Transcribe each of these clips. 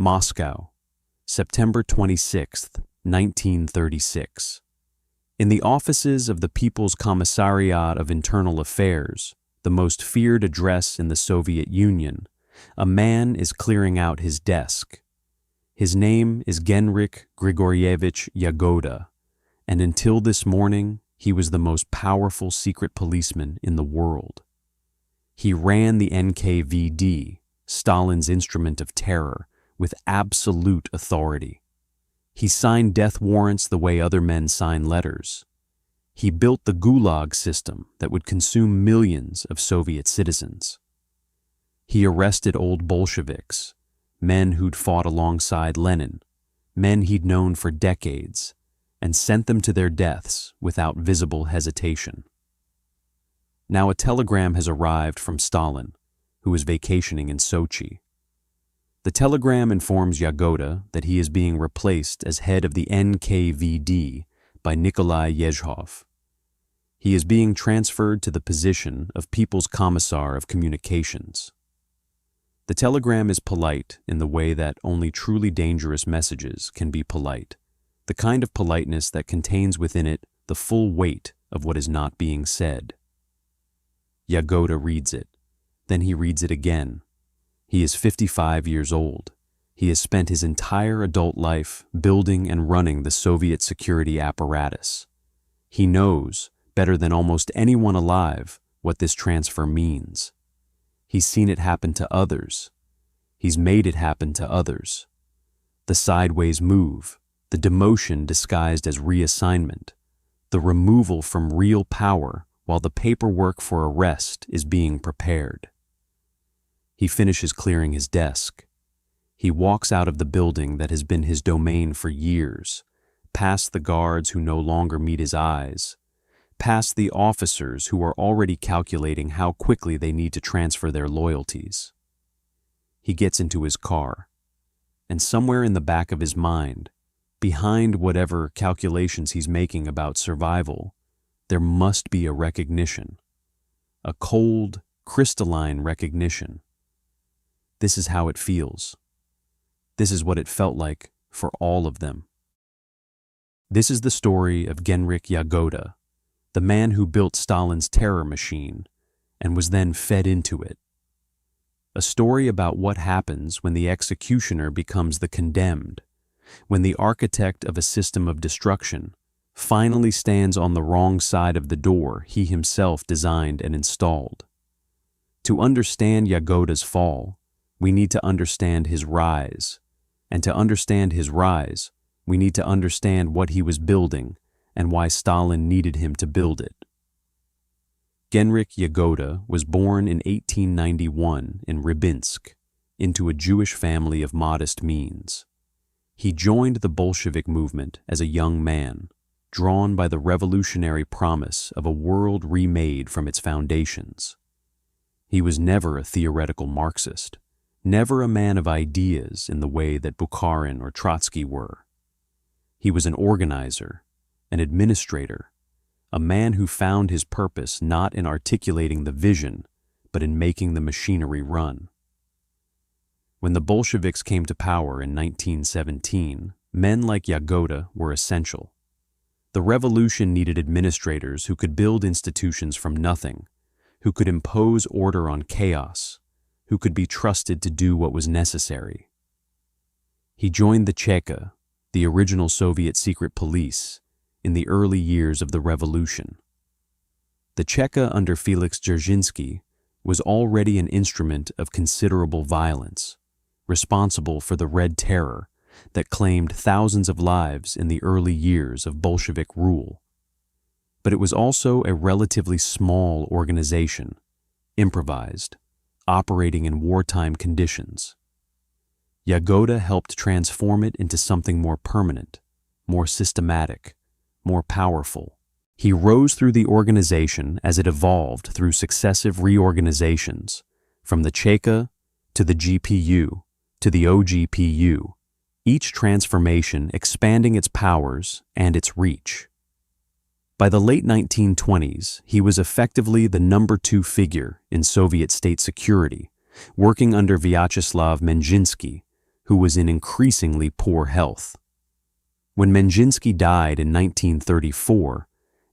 Moscow, September 26, 1936. In the offices of the People's Commissariat of Internal Affairs, the most feared address in the Soviet Union, a man is clearing out his desk. His name is Genrikh Grigoryevich Yagoda, and until this morning, he was the most powerful secret policeman in the world. He ran the NKVD, Stalin's instrument of terror, with absolute authority. He signed death warrants the way other men sign letters. He built the Gulag system that would consume millions of Soviet citizens. He arrested old Bolsheviks, men who'd fought alongside Lenin, men he'd known for decades, and sent them to their deaths without visible hesitation. Now a telegram has arrived from Stalin, who is vacationing in Sochi. The telegram informs Yagoda that he is being replaced as head of the NKVD by Nikolai Yezhov. He is being transferred to the position of People's Commissar of Communications. The telegram is polite in the way that only truly dangerous messages can be polite, the kind of politeness that contains within it the full weight of what is not being said. Yagoda reads it. Then he reads it again. He is 55 years old. He has spent his entire adult life building and running the Soviet security apparatus. He knows, better than almost anyone alive, what this transfer means. He's seen it happen to others. He's made it happen to others. The sideways move, the demotion disguised as reassignment, the removal from real power while the paperwork for arrest is being prepared. He finishes clearing his desk. He walks out of the building that has been his domain for years, past the guards who no longer meet his eyes, past the officers who are already calculating how quickly they need to transfer their loyalties. He gets into his car, and somewhere in the back of his mind, behind whatever calculations he's making about survival, there must be a recognition, a cold, crystalline recognition. This is how it feels. This is what it felt like for all of them. This is the story of Genrikh Yagoda, the man who built Stalin's terror machine and was then fed into it. A story about what happens when the executioner becomes the condemned, when the architect of a system of destruction finally stands on the wrong side of the door he himself designed and installed. To understand Yagoda's fall, we need to understand his rise, and to understand his rise, we need to understand what he was building and why Stalin needed him to build it. Genrikh Yagoda was born in 1891 in Rybinsk into a Jewish family of modest means. He joined the Bolshevik movement as a young man, drawn by the revolutionary promise of a world remade from its foundations. He was never a theoretical Marxist, never a man of ideas in the way that Bukharin or Trotsky were. He was an organizer, an administrator, a man who found his purpose not in articulating the vision, but in making the machinery run. When the Bolsheviks came to power in 1917, men like Yagoda were essential. The revolution needed administrators who could build institutions from nothing, who could impose order on chaos, who could be trusted to do what was necessary. He joined the Cheka, the original Soviet secret police, in the early years of the revolution. The Cheka under Felix Dzerzhinsky was already an instrument of considerable violence, responsible for the Red Terror that claimed thousands of lives in the early years of Bolshevik rule. But it was also a relatively small organization, improvised, operating in wartime conditions. Yagoda helped transform it into something more permanent, more systematic, more powerful. He rose through the organization as it evolved through successive reorganizations, from the Cheka to the GPU to the OGPU, each transformation expanding its powers and its reach. By the late 1920s, he was effectively the number 2 figure in Soviet state security, working under Vyacheslav Menjinsky, who was in increasingly poor health. When Menjinsky died in 1934,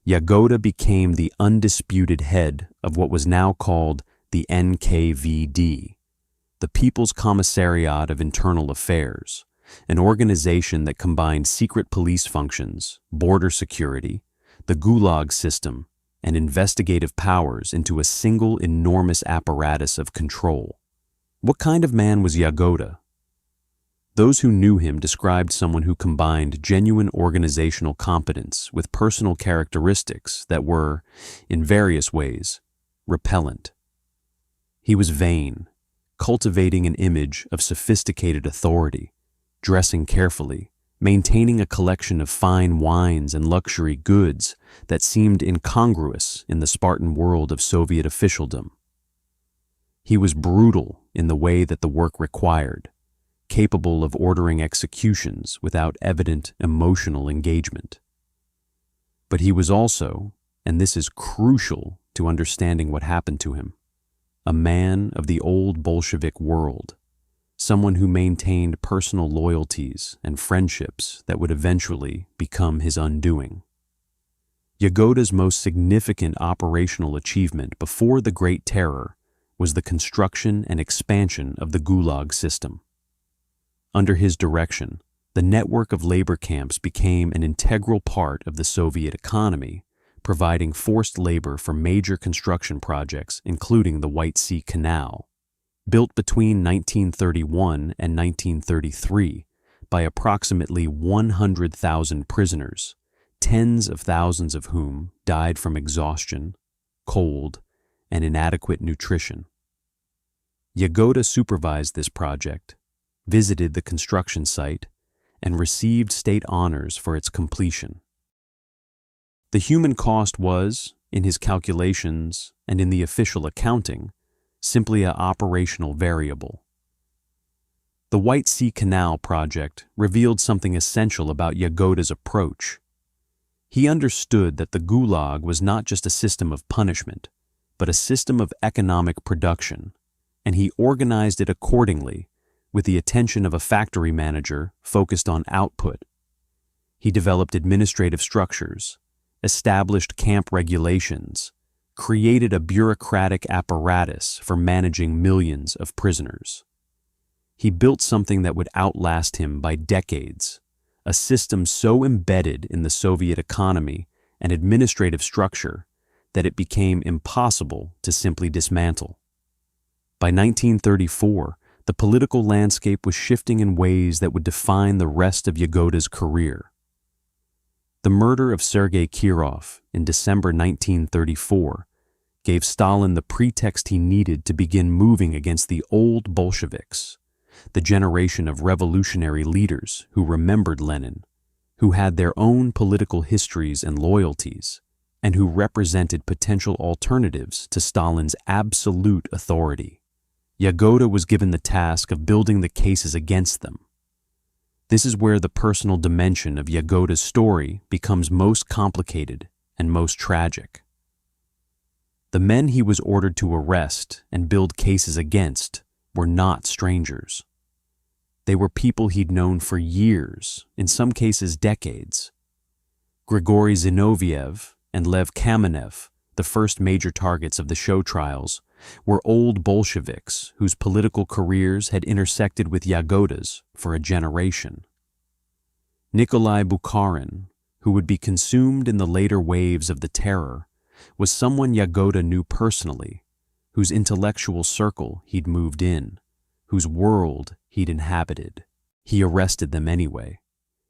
Yagoda became the undisputed head of what was now called the NKVD, the People's Commissariat of Internal Affairs, an organization that combined secret police functions, border security, the Gulag system, and investigative powers into a single enormous apparatus of control. What kind of man was Yagoda? Those who knew him described someone who combined genuine organizational competence with personal characteristics that were, in various ways, repellent. He was vain, cultivating an image of sophisticated authority, dressing carefully, maintaining a collection of fine wines and luxury goods that seemed incongruous in the Spartan world of Soviet officialdom. He was brutal in the way that the work required, capable of ordering executions without evident emotional engagement. But he was also, and this is crucial to understanding what happened to him, a man of the old Bolshevik world, someone who maintained personal loyalties and friendships that would eventually become his undoing. Yagoda's most significant operational achievement before the Great Terror was the construction and expansion of the Gulag system. Under his direction, the network of labor camps became an integral part of the Soviet economy, providing forced labor for major construction projects, including the White Sea Canal, built between 1931 and 1933 by approximately 100,000 prisoners, tens of thousands of whom died from exhaustion, cold, and inadequate nutrition. Yagoda supervised this project, visited the construction site, and received state honors for its completion. The human cost was, in his calculations and in the official accounting, simply an operational variable. The White Sea Canal project revealed something essential about Yagoda's approach. He understood that the Gulag was not just a system of punishment, but a system of economic production, and he organized it accordingly, with the attention of a factory manager focused on output. He developed administrative structures, established camp regulations, created a bureaucratic apparatus for managing millions of prisoners. He built something that would outlast him by decades, a system so embedded in the Soviet economy and administrative structure that it became impossible to simply dismantle. By 1934, the political landscape was shifting in ways that would define the rest of Yagoda's career. The murder of Sergei Kirov in December 1934 gave Stalin the pretext he needed to begin moving against the old Bolsheviks, the generation of revolutionary leaders who remembered Lenin, who had their own political histories and loyalties, and who represented potential alternatives to Stalin's absolute authority. Yagoda was given the task of building the cases against them. This is where the personal dimension of Yagoda's story becomes most complicated and most tragic. The men he was ordered to arrest and build cases against were not strangers. They were people he'd known for years, in some cases decades. Grigory Zinoviev and Lev Kamenev, the first major targets of the show trials, were old Bolsheviks whose political careers had intersected with Yagoda's for a generation. Nikolai Bukharin, who would be consumed in the later waves of the terror, was someone Yagoda knew personally, whose intellectual circle he'd moved in, whose world he'd inhabited. He arrested them anyway.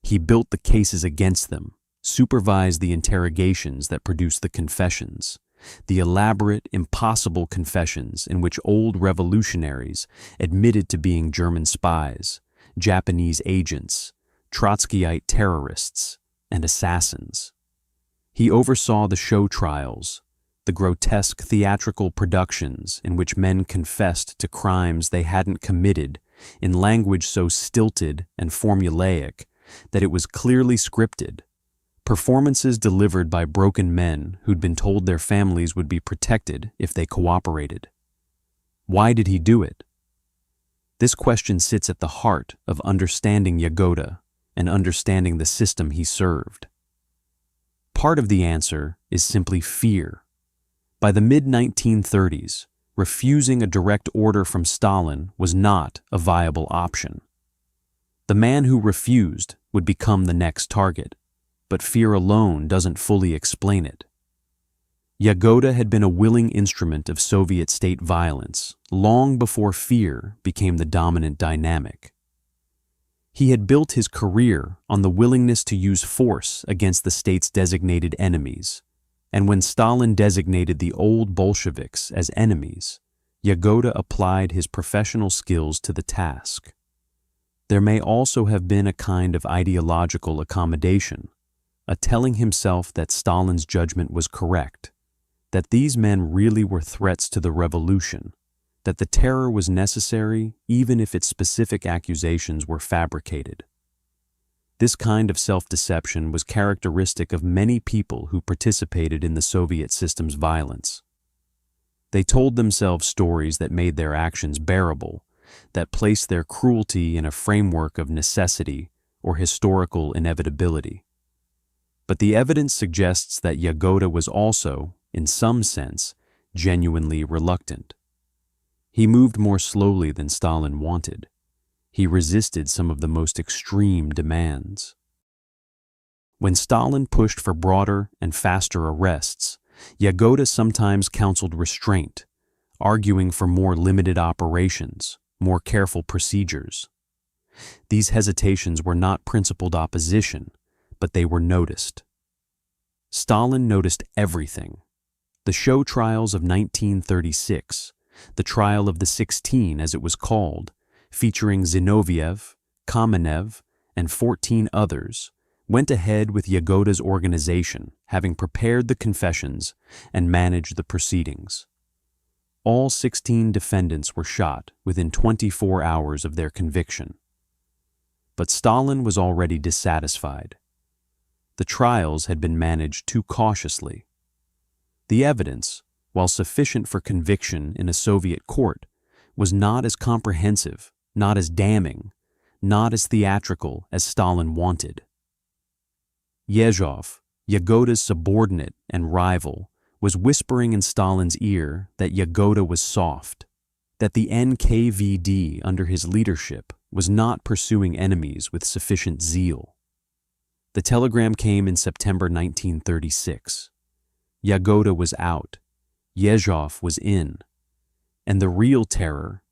He built the cases against them, supervised the interrogations that produced the confessions, the elaborate, impossible confessions in which old revolutionaries admitted to being German spies, Japanese agents, Trotskyite terrorists, and assassins. He oversaw the show trials, the grotesque theatrical productions in which men confessed to crimes they hadn't committed in language so stilted and formulaic that it was clearly scripted, performances delivered by broken men who'd been told their families would be protected if they cooperated. Why did he do it? This question sits at the heart of understanding Yagoda and understanding the system he served. Part of the answer is simply fear. By the mid-1930s, refusing a direct order from Stalin was not a viable option. The man who refused would become the next target, but fear alone doesn't fully explain it. Yagoda had been a willing instrument of Soviet state violence long before fear became the dominant dynamic. He had built his career on the willingness to use force against the state's designated enemies, and when Stalin designated the old Bolsheviks as enemies, Yagoda applied his professional skills to the task. There may also have been a kind of ideological accommodation, a telling himself that Stalin's judgment was correct, that these men really were threats to the revolution, that the terror was necessary even if its specific accusations were fabricated. This kind of self-deception was characteristic of many people who participated in the Soviet system's violence. They told themselves stories that made their actions bearable, that placed their cruelty in a framework of necessity or historical inevitability. But the evidence suggests that Yagoda was also, in some sense, genuinely reluctant. He moved more slowly than Stalin wanted. He resisted some of the most extreme demands. When Stalin pushed for broader and faster arrests, Yagoda sometimes counseled restraint, arguing for more limited operations, more careful procedures. These hesitations were not principled opposition, but they were noticed. Stalin noticed everything. The show trials of 1936, the trial of the 16 as it was called, featuring Zinoviev, Kamenev, and 14 others, went ahead with Yagoda's organization, having prepared the confessions and managed the proceedings. All 16 defendants were shot within 24 hours of their conviction. But Stalin was already dissatisfied. The trials had been managed too cautiously. The evidence, while sufficient for conviction in a Soviet court, was not as comprehensive, not as damning, not as theatrical as Stalin wanted. Yezhov, Yagoda's subordinate and rival, was whispering in Stalin's ear that Yagoda was soft, that the NKVD under his leadership was not pursuing enemies with sufficient zeal. The telegram came in September 1936. Yagoda was out, Yezhov was in, and the real terror,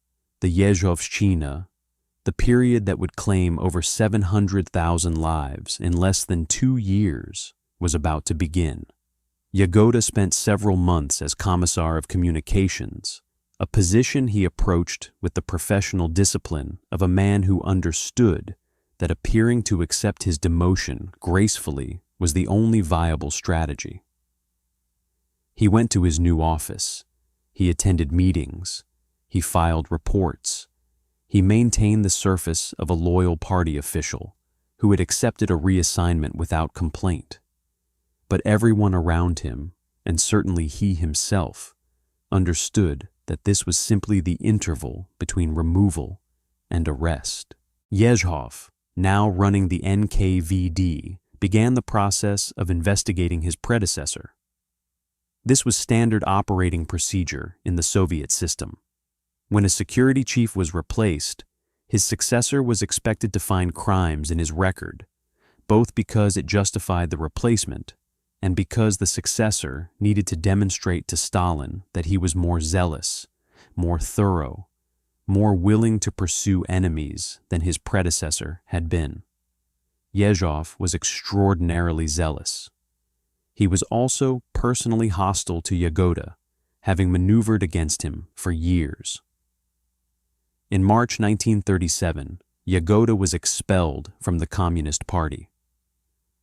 the Yezhovshchina, the period that would claim over 700,000 lives in less than 2 years, was about to begin. Yagoda spent several months as Commissar of Communications, a position he approached with the professional discipline of a man who understood that appearing to accept his demotion gracefully was the only viable strategy. He went to his new office. He attended meetings. He filed reports. He maintained the surface of a loyal party official who had accepted a reassignment without complaint. But everyone around him, and certainly he himself, understood that this was simply the interval between removal and arrest. Yezhov, now running the NKVD, began the process of investigating his predecessor. This was standard operating procedure in the Soviet system. When a security chief was replaced, his successor was expected to find crimes in his record, both because it justified the replacement and because the successor needed to demonstrate to Stalin that he was more zealous, more thorough, more willing to pursue enemies than his predecessor had been. Yezhov was extraordinarily zealous. He was also personally hostile to Yagoda, having maneuvered against him for years. In March 1937, Yagoda was expelled from the Communist Party.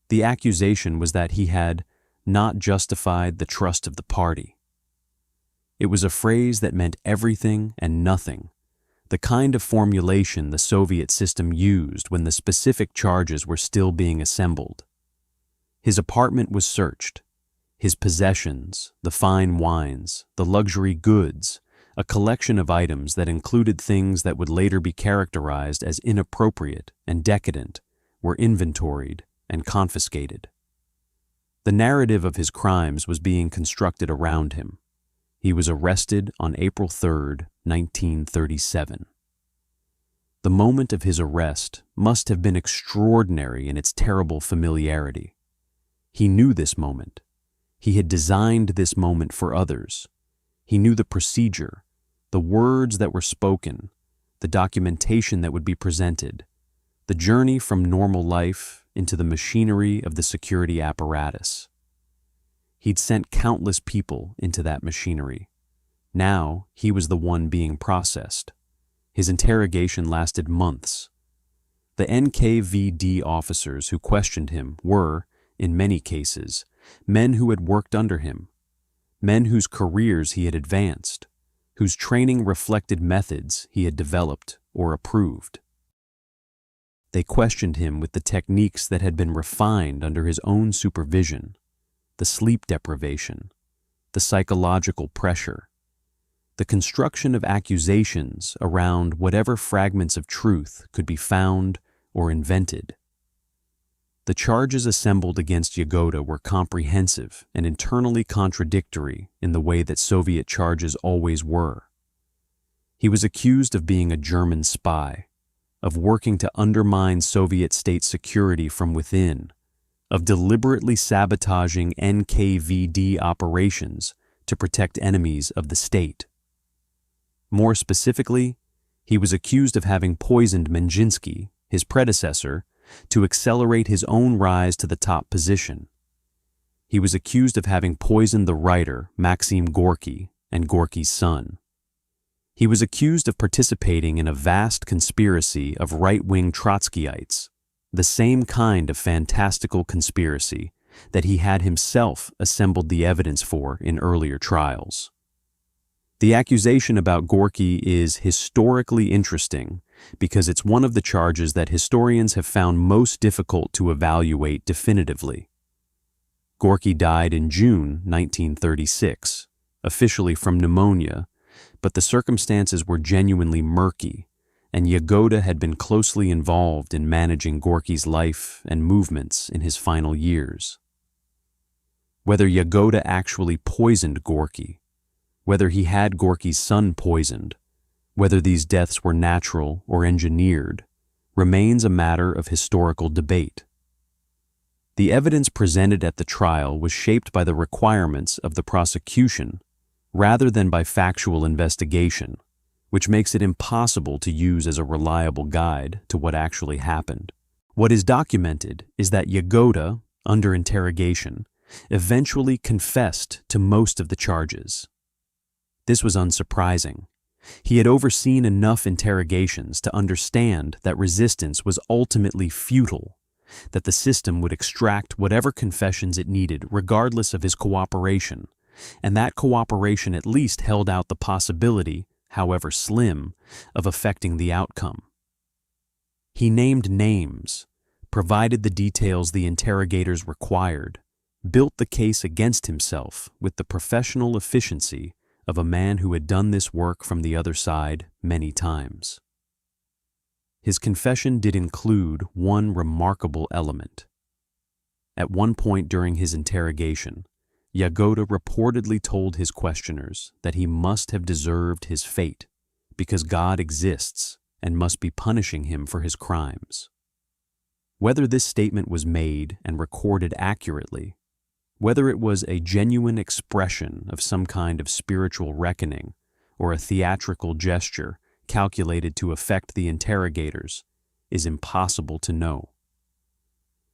The accusation was that he had not justified the trust of the party. It was a phrase that meant everything and nothing, the kind of formulation the Soviet system used when the specific charges were still being assembled. His apartment was searched. His possessions, the fine wines, the luxury goods, a collection of items that included things that would later be characterized as inappropriate and decadent, were inventoried and confiscated. The narrative of his crimes was being constructed around him. He was arrested on April 3, 1937. The moment of his arrest must have been extraordinary in its terrible familiarity. He knew this moment. He had designed this moment for others. He knew the procedure, the words that were spoken, the documentation that would be presented, the journey from normal life into the machinery of the security apparatus. He'd sent countless people into that machinery. Now he was the one being processed. His interrogation lasted months. The NKVD officers who questioned him were, in many cases, men who had worked under him, men whose careers he had advanced, whose training reflected methods he had developed or approved. They questioned him with the techniques that had been refined under his own supervision, the sleep deprivation, the psychological pressure, the construction of accusations around whatever fragments of truth could be found or invented. The charges assembled against Yagoda were comprehensive and internally contradictory in the way that Soviet charges always were. He was accused of being a German spy, of working to undermine Soviet state security from within, of deliberately sabotaging NKVD operations to protect enemies of the state. More specifically, he was accused of having poisoned Menjinsky, his predecessor, to accelerate his own rise to the top position. He was accused of having poisoned the writer Maxim Gorky and Gorky's son. He was accused of participating in a vast conspiracy of right-wing Trotskyites, the same kind of fantastical conspiracy that he had himself assembled the evidence for in earlier trials. The accusation about Gorky is historically interesting because it's one of the charges that historians have found most difficult to evaluate definitively. Gorky died in June 1936, officially from pneumonia, but the circumstances were genuinely murky, and Yagoda had been closely involved in managing Gorky's life and movements in his final years. Whether Yagoda actually poisoned Gorky, whether he had Gorky's son poisoned, whether these deaths were natural or engineered, remains a matter of historical debate. The evidence presented at the trial was shaped by the requirements of the prosecution rather than by factual investigation, which makes it impossible to use as a reliable guide to what actually happened. What is documented is that Yagoda, under interrogation, eventually confessed to most of the charges. This was unsurprising. He had overseen enough interrogations to understand that resistance was ultimately futile, that the system would extract whatever confessions it needed regardless of his cooperation, and that cooperation at least held out the possibility, however slim, of affecting the outcome. He named names, provided the details the interrogators required, built the case against himself with the professional efficiency of a man who had done this work from the other side many times. His confession did include one remarkable element. At one point during his interrogation, Yagoda reportedly told his questioners that he must have deserved his fate because God exists and must be punishing him for his crimes. Whether this statement was made and recorded accurately, whether it was a genuine expression of some kind of spiritual reckoning or a theatrical gesture calculated to affect the interrogators, is impossible to know.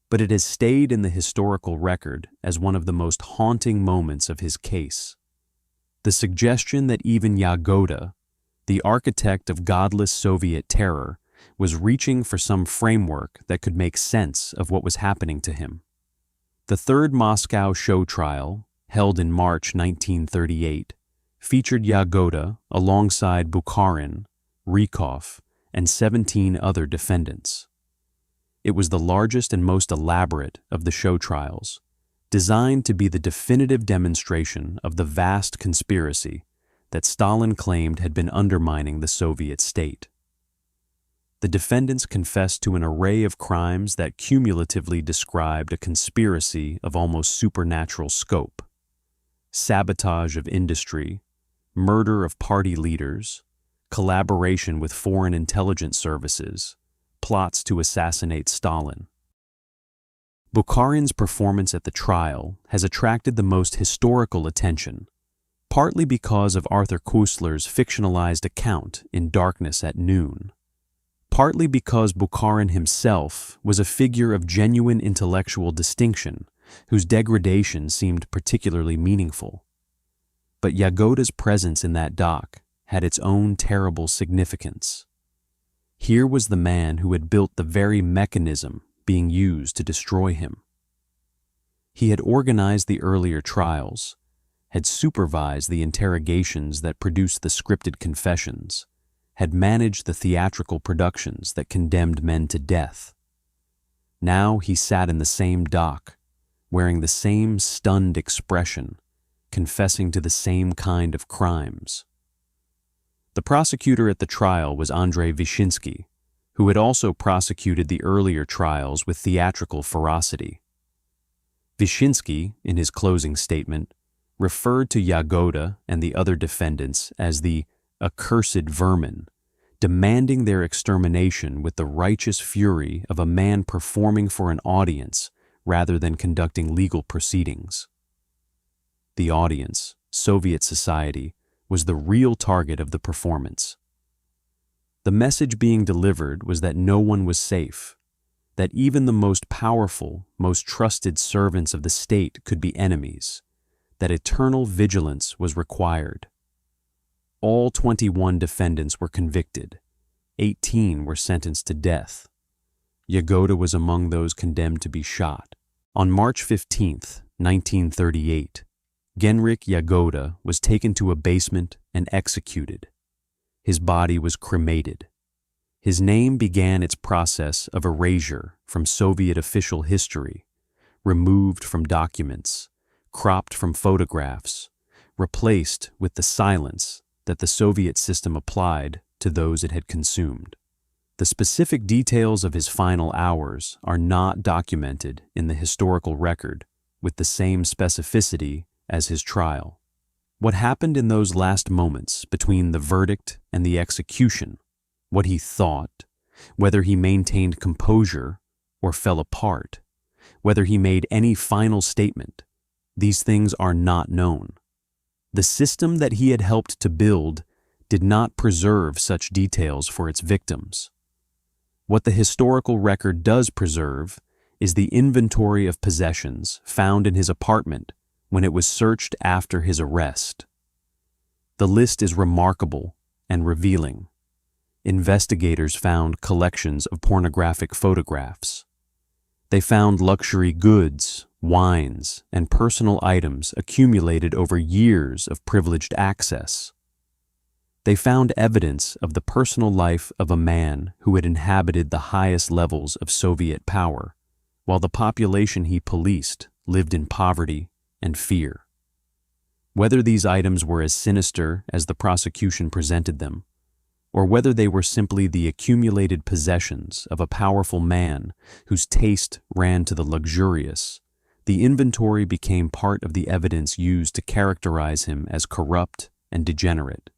But it has stayed in the historical record as one of the most haunting moments of his case. The suggestion that even Yagoda, the architect of godless Soviet terror, was reaching for some framework that could make sense of what was happening to him. The third Moscow show trial, held in March 1938, featured Yagoda alongside Bukharin, Rykov, and 17 other defendants. It was the largest and most elaborate of the show trials, designed to be the definitive demonstration of the vast conspiracy that Stalin claimed had been undermining the Soviet state. The defendants confessed to an array of crimes that cumulatively described a conspiracy of almost supernatural scope: sabotage of industry, murder of party leaders, collaboration with foreign intelligence services, plots to assassinate Stalin. Bukharin's performance at the trial has attracted the most historical attention, partly because of Arthur Koestler's fictionalized account in Darkness at Noon, partly because Bukharin himself was a figure of genuine intellectual distinction whose degradation seemed particularly meaningful. But Yagoda's presence in that dock had its own terrible significance. Here was the man who had built the very mechanism being used to destroy him. He had organized the earlier trials, had supervised the interrogations that produced the scripted confessions, had managed the theatrical productions that condemned men to death. Now he sat in the same dock, wearing the same stunned expression, confessing to the same kind of crimes. The prosecutor at the trial was Andrei Vyshinsky, who had also prosecuted the earlier trials with theatrical ferocity. Vyshinsky, in his closing statement, referred to Yagoda and the other defendants as the accursed vermin, demanding their extermination with the righteous fury of a man performing for an audience rather than conducting legal proceedings. The audience, Soviet society, was the real target of the performance. The message being delivered was that no one was safe, that even the most powerful, most trusted servants of the state could be enemies, that eternal vigilance was required. All 21 defendants were convicted. 18 were sentenced to death. Yagoda was among those condemned to be shot. On March 15, 1938, Genrikh Yagoda was taken to a basement and executed. His body was cremated. His name began its process of erasure from Soviet official history, removed from documents, cropped from photographs, replaced with the silence that the Soviet system applied to those it had consumed. The specific details of his final hours are not documented in the historical record with the same specificity as his trial. What happened in those last moments between the verdict and the execution, what he thought, whether he maintained composure or fell apart, whether he made any final statement, these things are not known. The system that he had helped to build did not preserve such details for its victims. What the historical record does preserve is the inventory of possessions found in his apartment when it was searched after his arrest. The list is remarkable and revealing. Investigators found collections of pornographic photographs. They found luxury goods, wines, and personal items accumulated over years of privileged access. They found evidence of the personal life of a man who had inhabited the highest levels of Soviet power, while the population he policed lived in poverty and fear. Whether these items were as sinister as the prosecution presented them, or whether they were simply the accumulated possessions of a powerful man whose taste ran to the luxurious, the inventory became part of the evidence used to characterize him as corrupt and degenerate.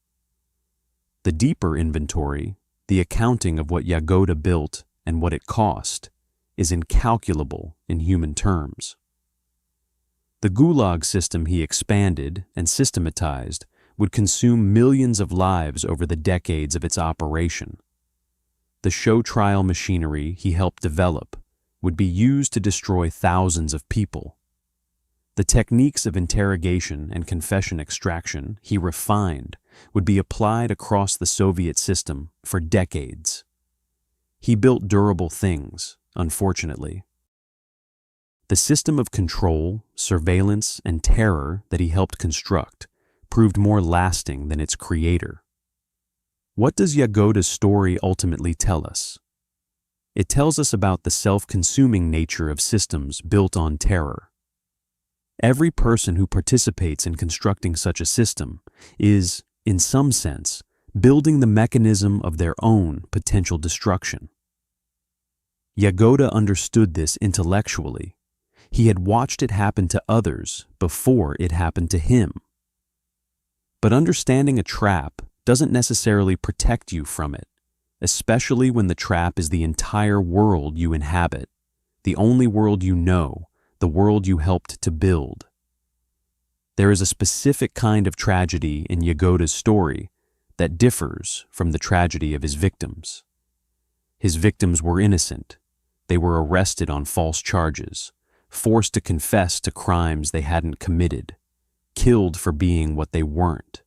The deeper inventory, the accounting of what Yagoda built and what it cost, is incalculable in human terms. The Gulag system he expanded and systematized would consume millions of lives over the decades of its operation. The show trial machinery he helped develop would be used to destroy thousands of people. The techniques of interrogation and confession extraction he refined would be applied across the Soviet system for decades. He built durable things, unfortunately. The system of control, surveillance, and terror that he helped construct proved more lasting than its creator. What does Yagoda's story ultimately tell us? It tells us about the self-consuming nature of systems built on terror. Every person who participates in constructing such a system is, in some sense, building the mechanism of their own potential destruction. Yagoda understood this intellectually. He had watched it happen to others before it happened to him. But understanding a trap doesn't necessarily protect you from it, especially when the trap is the entire world you inhabit, the only world you know, the world you helped to build. There is a specific kind of tragedy in Yagoda's story that differs from the tragedy of his victims. His victims were innocent. They were arrested on false charges, forced to confess to crimes they hadn't committed, killed for being what they weren't.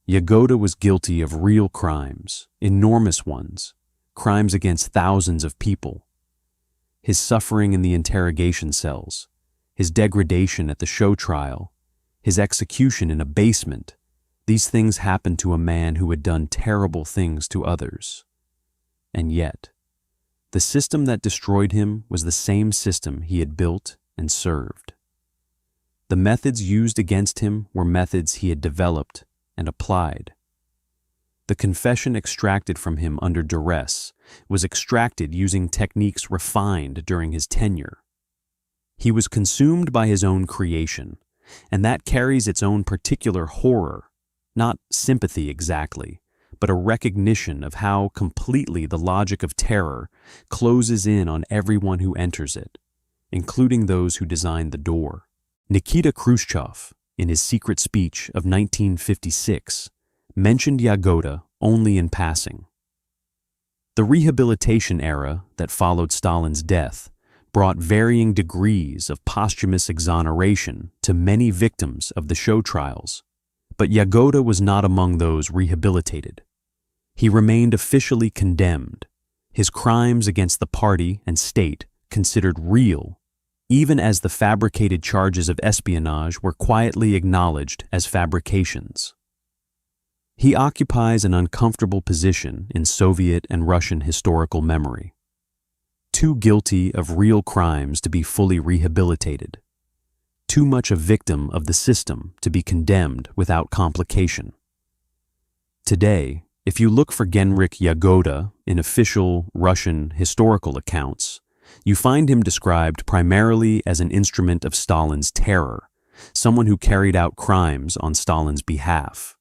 Yagoda was guilty of real crimes, enormous ones, crimes against thousands of people. His suffering in the interrogation cells, his degradation at the show trial, his execution in a basement, these things happened to a man who had done terrible things to others. And yet, the system that destroyed him was the same system he had built and served. The methods used against him were methods he had developed and applied. The confession extracted from him under duress was extracted using techniques refined during his tenure. He was consumed by his own creation, and that carries its own particular horror, not sympathy exactly, but a recognition of how completely the logic of terror closes in on everyone who enters it, including those who designed the door. Nikita Khrushchev, in his secret speech of 1956, mentioned Yagoda only in passing. The rehabilitation era that followed Stalin's death brought varying degrees of posthumous exoneration to many victims of the show trials, but Yagoda was not among those rehabilitated. He remained officially condemned, his crimes against the party and state considered real, even as the fabricated charges of espionage were quietly acknowledged as fabrications. He occupies an uncomfortable position in Soviet and Russian historical memory. Too guilty of real crimes to be fully rehabilitated. Too much a victim of the system to be condemned without complication. Today, if you look for Genrikh Yagoda in official Russian historical accounts, you find him described primarily as an instrument of Stalin's terror, someone who carried out crimes on Stalin's behalf.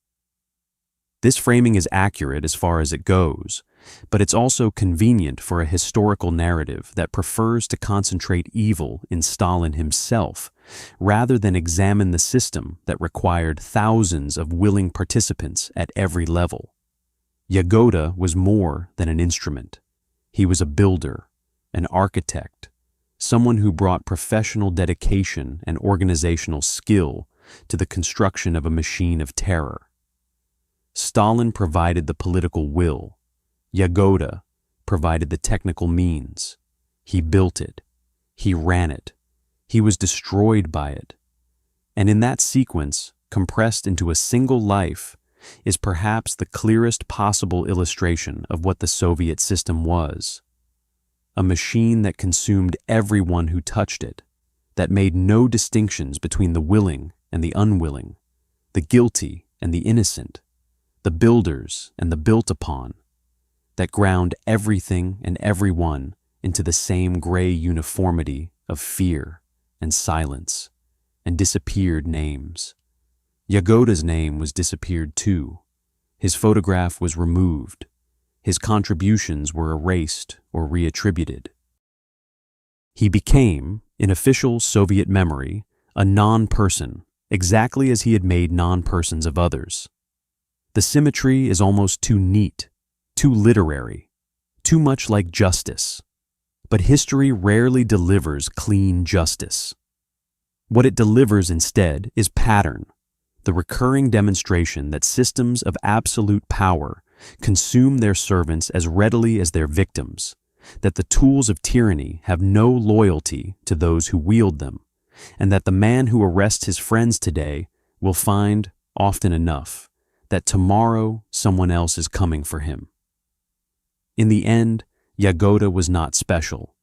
This framing is accurate as far as it goes, but it's also convenient for a historical narrative that prefers to concentrate evil in Stalin himself, rather than examine the system that required thousands of willing participants at every level. Yagoda was more than an instrument. He was a builder, an architect, someone who brought professional dedication and organizational skill to the construction of a machine of terror. Stalin provided the political will. Yagoda provided the technical means. He built it. He ran it. He was destroyed by it. And in that sequence, compressed into a single life, is perhaps the clearest possible illustration of what the Soviet system was. A machine that consumed everyone who touched it, that made no distinctions between the willing and the unwilling, the guilty and the innocent, the builders and the built upon, that ground everything and everyone into the same gray uniformity of fear and silence and disappeared names. Yagoda's name was disappeared too. His photograph was removed. His contributions were erased or reattributed. He became, in official Soviet memory, a non-person, exactly as he had made non-persons of others. The symmetry is almost too neat, too literary, too much like justice. But history rarely delivers clean justice. What it delivers instead is pattern, the recurring demonstration that systems of absolute power consume their servants as readily as their victims, that the tools of tyranny have no loyalty to those who wield them, and that the man who arrests his friends today will find, often enough, that tomorrow someone else is coming for him. In the end, Yagoda was not special.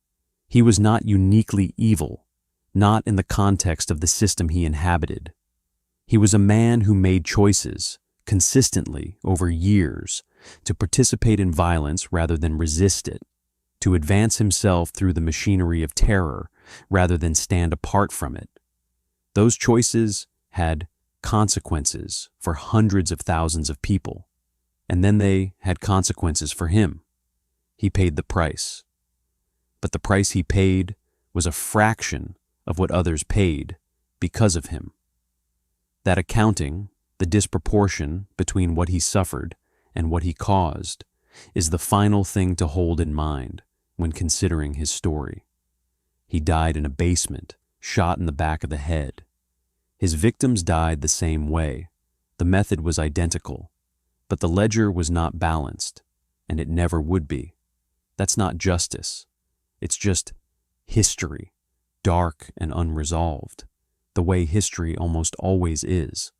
He was not uniquely evil, not in the context of the system he inhabited. He was a man who made choices, consistently over years, to participate in violence rather than resist it, to advance himself through the machinery of terror rather than stand apart from it. Those choices had consequences for hundreds of thousands of people, and then they had consequences for him. He paid the price. But the price he paid was a fraction of what others paid because of him. That accounting, the disproportion between what he suffered and what he caused, is the final thing to hold in mind when considering his story. He died in a basement, shot in the back of the head. His victims died the same way. The method was identical, but the ledger was not balanced, and it never would be. That's not justice. It's just history, dark and unresolved, the way history almost always is.